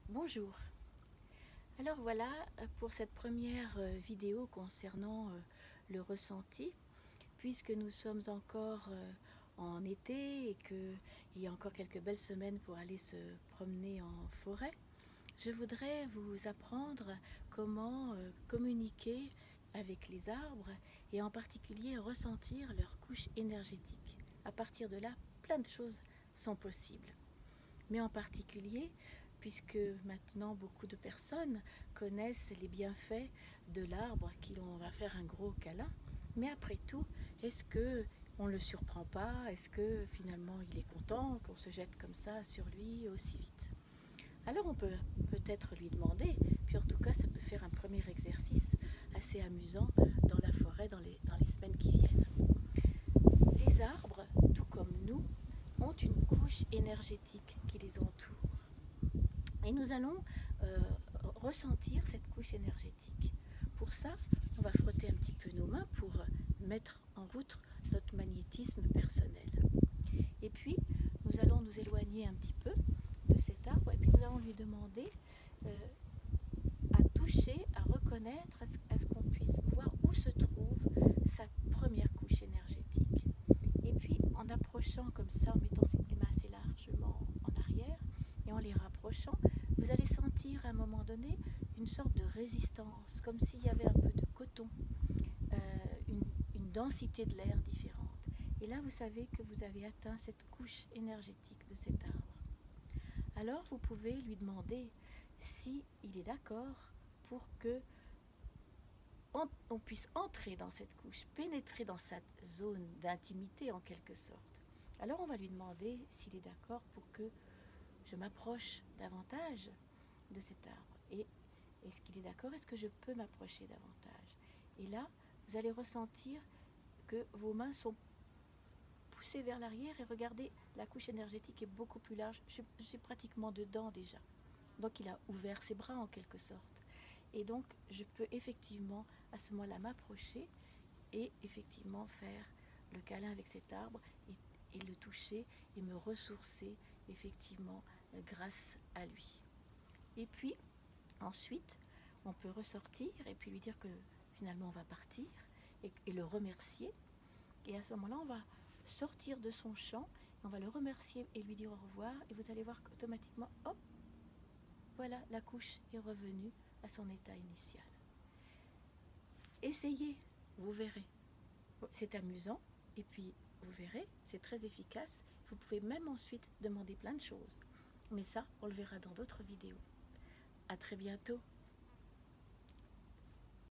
Bonjour. Alors voilà pour cette première vidéo concernant le ressenti, puisque nous sommes encore en été et qu'il y a encore quelques belles semaines pour aller se promener en forêt. Je voudrais vous apprendre comment communiquer avec les arbres et en particulier ressentir leur couche énergétique. À partir de là, plein de choses sont possibles. Mais en particulier, puisque maintenant beaucoup de personnes connaissent les bienfaits de l'arbre, à qui l'on va faire un gros câlin. Mais après tout, est-ce que on ne le surprend pas? Est-ce que finalement il est content qu'on se jette comme ça sur lui aussi vite? Alors on peut peut-être lui demander, puis en tout cas ça peut faire un premier exercice assez amusant dans la forêt dans les semaines qui viennent. Les arbres, tout comme nous, ont une couche énergétique qui les entoure. Et nous allons ressentir cette couche énergétique. Pour ça, on va frotter un petit peu nos mains pour mettre en route notre magnétisme personnel. Et puis, nous allons nous éloigner un petit peu de cet arbre et puis nous allons lui demander à toucher, à reconnaître, à ce qu'on puisse voir où se trouve sa première couche énergétique. Et puis, en approchant comme ça, en mettant les mains assez largement en arrière et en les rapprochant, vous allez sentir à un moment donné une sorte de résistance, comme s'il y avait un peu de coton, une densité de l'air différente. Et là, vous savez que vous avez atteint cette couche énergétique de cet arbre. Alors, vous pouvez lui demander s'il est d'accord pour que on puisse entrer dans cette couche, pénétrer dans cette zone d'intimité en quelque sorte. Alors, on va lui demander s'il est d'accord pour que je m'approche davantage de cet arbre. Et est-ce qu'il est d'accord? Est-ce que je peux m'approcher davantage? Et là, vous allez ressentir que vos mains sont poussées vers l'arrière et regardez, la couche énergétique est beaucoup plus large. Je suis pratiquement dedans déjà. Donc il a ouvert ses bras en quelque sorte. Et donc je peux effectivement à ce moment-là m'approcher et effectivement faire le câlin avec cet arbre et le toucher et me ressourcer effectivement grâce à lui. Et puis ensuite on peut ressortir et puis lui dire que finalement on va partir et le remercier. Et à ce moment-là on va sortir de son champ, on va le remercier et lui dire au revoir et vous allez voir qu'automatiquement, hop, voilà, la couche est revenue à son état initial. Essayez, vous verrez. C'est amusant et puis vous verrez, c'est très efficace. Vous pouvez même ensuite demander plein de choses. Mais ça, on le verra dans d'autres vidéos. À très bientôt.